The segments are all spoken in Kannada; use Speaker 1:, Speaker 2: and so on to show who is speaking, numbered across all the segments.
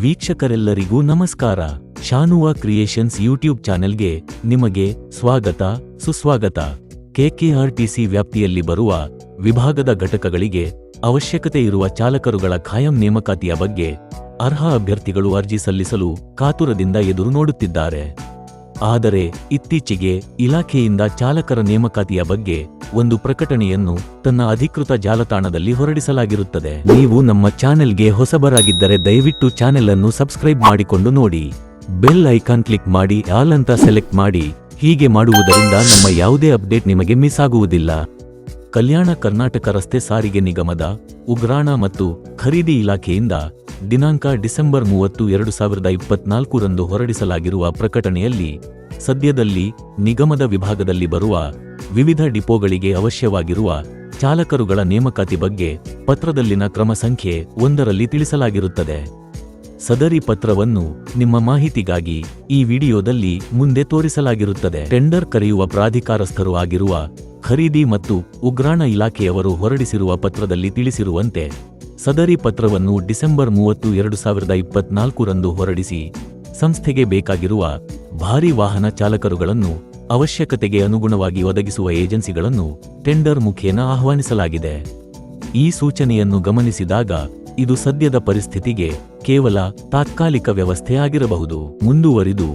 Speaker 1: ವೀಕ್ಷಕರೆಲ್ಲರಿಗೂ ನಮಸ್ಕಾರ. ಶಾನುವಾ ಕ್ರಿಯೇಷನ್ಸ್ ಯೂಟ್ಯೂಬ್ ಚಾನೆಲ್ಗೆ ನಿಮಗೆ ಸ್ವಾಗತ ಸುಸ್ವಾಗತ. ಕೆಕೆಆರ್ಟಿಸಿ ವ್ಯಾಪ್ತಿಯಲ್ಲಿ ಬರುವ ವಿಭಾಗದ ಘಟಕಗಳಿಗೆ ಅವಶ್ಯಕತೆ ಇರುವ ಚಾಲಕರುಗಳ ಖಾಯಂ ನೇಮಕಾತಿಯ ಬಗ್ಗೆ ಅರ್ಹ ಅಭ್ಯರ್ಥಿಗಳು ಅರ್ಜಿ ಸಲ್ಲಿಸಲು ಕಾತುರದಿಂದ ಎದುರು ನೋಡುತ್ತಿದ್ದಾರೆ. ಆದರೆ ಇತ್ತೀಚೆಗೆ ಇಲಾಖೆಯಿಂದ ಚಾಲಕರ ನೇಮಕಾತಿಯ ಬಗ್ಗೆ ಒಂದು ಪ್ರಕಟಣೆಯನ್ನು ತನ್ನ ಅಧಿಕೃತ ಜಾಲತಾಣದಲ್ಲಿ ಹೊರಡಿಸಲಾಗಿರುತ್ತದೆ. ನೀವು ನಮ್ಮ ಚಾನೆಲ್ಗೆ ಹೊಸಬರಾಗಿದ್ದರೆ ದಯವಿಟ್ಟು ಚಾನೆಲ್ ಅನ್ನು ಸಬ್ಸ್ಕ್ರೈಬ್ ಮಾಡಿಕೊಂಡು ನೋಡಿ. ಬೆಲ್ ಐಕಾನ್ ಕ್ಲಿಕ್ ಮಾಡಿ ಆಲ್ ಅಂತ ಸೆಲೆಕ್ಟ್ ಮಾಡಿ. ಹೀಗೆ ಮಾಡುವುದರಿಂದ ನಮ್ಮ ಯಾವುದೇ ಅಪ್ಡೇಟ್ ನಿಮಗೆ ಮಿಸ್ ಆಗುವುದಿಲ್ಲ. ಕಲ್ಯಾಣ ಕರ್ನಾಟಕ ರಸ್ತೆ ಸಾರಿಗೆ ನಿಗಮದ ಉಗ್ರಾಣ ಮತ್ತು ಖರೀದಿ ಇಲಾಖೆಯಿಂದ ದಿನಾಂಕ ಡಿಸೆಂಬರ್ 30, 2024 ಹೊರಡಿಸಲಾಗಿರುವ ಪ್ರಕಟಣೆಯಲ್ಲಿ ಸದ್ಯದಲ್ಲಿ ನಿಗಮದ ವಿಭಾಗದಲ್ಲಿ ಬರುವ ವಿವಿಧ ಡಿಪೋಗಳಿಗೆ ಅವಶ್ಯವಾಗಿರುವ ಚಾಲಕರುಗಳ ನೇಮಕಾತಿ ಬಗ್ಗೆ ಪತ್ರದಲ್ಲಿನ ಕ್ರಮ ಸಂಖ್ಯೆ 1ರಲ್ಲಿ ತಿಳಿಸಲಾಗಿರುತ್ತದೆ. ಸದರಿ ಪತ್ರವನ್ನು ನಿಮ್ಮ ಮಾಹಿತಿಗಾಗಿ ಈ ವಿಡಿಯೋದಲ್ಲಿ ಮುಂದೆ ತೋರಿಸಲಾಗಿರುತ್ತದೆ. ಟೆಂಡರ್ ಕರೆಯುವ ಪ್ರಾಧಿಕಾರಸ್ಥರು ಆಗಿರುವ ಖರೀದಿ ಮತ್ತು ಉಗ್ರಾಣ ಇಲಾಖೆಯವರು ಹೊರಡಿಸಿರುವ ಪತ್ರದಲ್ಲಿ ತಿಳಿಸಿರುವಂತೆ ಸದರಿ ಪತ್ರವನ್ನು ಡಿಸೆಂಬರ್ 30, 2024 ಹೊರಡಿಸಿ ಸಂಸ್ಥೆಗೆ ಬೇಕಾಗಿರುವ ಭಾರೀ ವಾಹನ ಚಾಲಕರುಗಳನ್ನು ಅವಶ್ಯಕತೆಗೆ ಅನುಗುಣವಾಗಿ ಒದಗಿಸುವ ಏಜೆನ್ಸಿಗಳನ್ನು ಟೆಂಡರ್ ಮುಖೇನ ಆಹ್ವಾನಿಸಲಾಗಿದೆ. ಈ ಸೂಚನೆಯನ್ನು ಗಮನಿಸಿದಾಗ ಇದು ಸದ್ಯದ ಪರಿಸ್ಥಿತಿಗೆ ಕೇವಲ ತಾತ್ಕಾಲಿಕ ವ್ಯವಸ್ಥೆ ಆಗಿರಬಹುದು. ಮುಂದುವರಿದು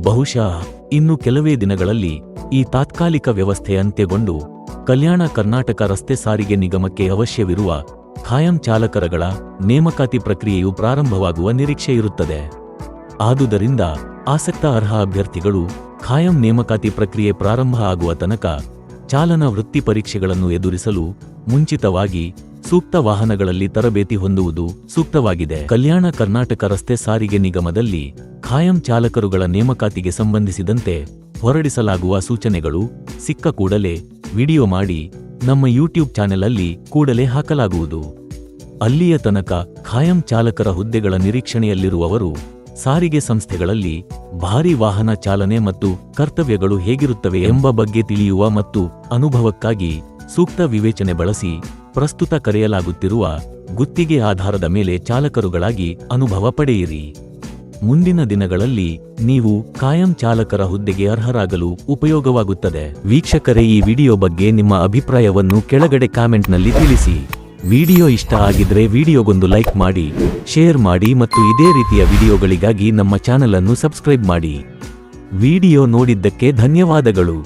Speaker 1: ಬಹುಶಃ ಇನ್ನು ಕೆಲವೇ ದಿನಗಳಲ್ಲಿ ಈ ತಾತ್ಕಾಲಿಕ ವ್ಯವಸ್ಥೆ ಅಂತ್ಯಗೊಂಡು ಕಲ್ಯಾಣ ಕರ್ನಾಟಕ ರಸ್ತೆ ಸಾರಿಗೆ ನಿಗಮಕ್ಕೆ ಅವಶ್ಯವಿರುವ ಖಾಯಂ ಚಾಲಕರಗಳ ನೇಮಕಾತಿ ಪ್ರಕ್ರಿಯೆಯು ಪ್ರಾರಂಭವಾಗುವ ನಿರೀಕ್ಷೆ ಇರುತ್ತದೆ. ಆದುದರಿಂದ ಆಸಕ್ತ ಅರ್ಹ ಅಭ್ಯರ್ಥಿಗಳು ಖಾಯಂ ನೇಮಕಾತಿ ಪ್ರಕ್ರಿಯೆ ಪ್ರಾರಂಭ ಆಗುವ ತನಕ ಚಾಲನಾ ವೃತ್ತಿ ಪರೀಕ್ಷೆಗಳನ್ನು ಎದುರಿಸಲು ಮುಂಚಿತವಾಗಿ ಸೂಕ್ತ ವಾಹನಗಳಲ್ಲಿ ತರಬೇತಿ ಹೊಂದುವುದು ಸೂಕ್ತವಾಗಿದೆ. ಕಲ್ಯಾಣ ಕರ್ನಾಟಕ ರಸ್ತೆ ಸಾರಿಗೆ ನಿಗಮದಲ್ಲಿ ಖಾಯಂ ಚಾಲಕರುಗಳ ನೇಮಕಾತಿಗೆ ಸಂಬಂಧಿಸಿದಂತೆ ಹೊರಡಿಸಲಾಗುವ ಸೂಚನೆಗಳು ಸಿಕ್ಕ ಕೂಡಲೇ ವಿಡಿಯೋ ಮಾಡಿ ನಮ್ಮ ಯೂಟ್ಯೂಬ್ ಚಾನೆಲ್ ಅಲ್ಲಿ ಕೂಡಲೇ ಹಾಕಲಾಗುವುದು. ಅಲ್ಲಿಯ ತನಕ ಖಾಯಂ ಚಾಲಕರ ಹುದ್ದೆಗಳ ನಿರೀಕ್ಷಣೆಯಲ್ಲಿರುವವರು ಸಾರಿಗೆ ಸಂಸ್ಥೆಗಳಲ್ಲಿ ಭಾರೀ ವಾಹನ ಚಾಲನೆ ಮತ್ತು ಕರ್ತವ್ಯಗಳು ಹೇಗಿರುತ್ತವೆ ಎಂಬ ಬಗ್ಗೆ ತಿಳಿಯುವ ಮತ್ತು ಅನುಭವಕ್ಕಾಗಿ ಸೂಕ್ತ ವಿವೇಚನೆ ಬಳಸಿ ಪ್ರಸ್ತುತ ಕರೆಯಲಾಗುತ್ತಿರುವ ಗುತ್ತಿಗೆ ಆಧಾರದ ಮೇಲೆ ಚಾಲಕರುಗಳಾಗಿ ಅನುಭವ ಪಡೆಯಿರಿ. ಮುಂದಿನ ದಿನಗಳಲ್ಲಿ ನೀವು ಕಾಯಂ ಚಾಲಕರ ಹುದ್ದೆಗೆ ಅರ್ಹರಾಗಲು ಉಪಯೋಗವಾಗುತ್ತದೆ. ವೀಕ್ಷಕರೇ, ಈ ವಿಡಿಯೋ ಬಗ್ಗೆ ನಿಮ್ಮ ಅಭಿಪ್ರಾಯವನ್ನು ಕೆಳಗಡೆ ಕಾಮೆಂಟ್ನಲ್ಲಿ ತಿಳಿಸಿ. ವಿಡಿಯೋ ಇಷ್ಟ ಆಗಿದ್ರೆ ವಿಡಿಯೋಗೊಂದು ಲೈಕ್ ಮಾಡಿ, ಶೇರ್ ಮಾಡಿ ಮತ್ತು ಇದೇ ರೀತಿಯ ವಿಡಿಯೋಗಳಿಗಾಗಿ ನಮ್ಮ ಚಾನೆಲ್ ಅನ್ನು ಸಬ್ಸ್ಕ್ರೈಬ್ ಮಾಡಿ. ವಿಡಿಯೋ ನೋಡಿದ್ದಕ್ಕೆ ಧನ್ಯವಾದಗಳು.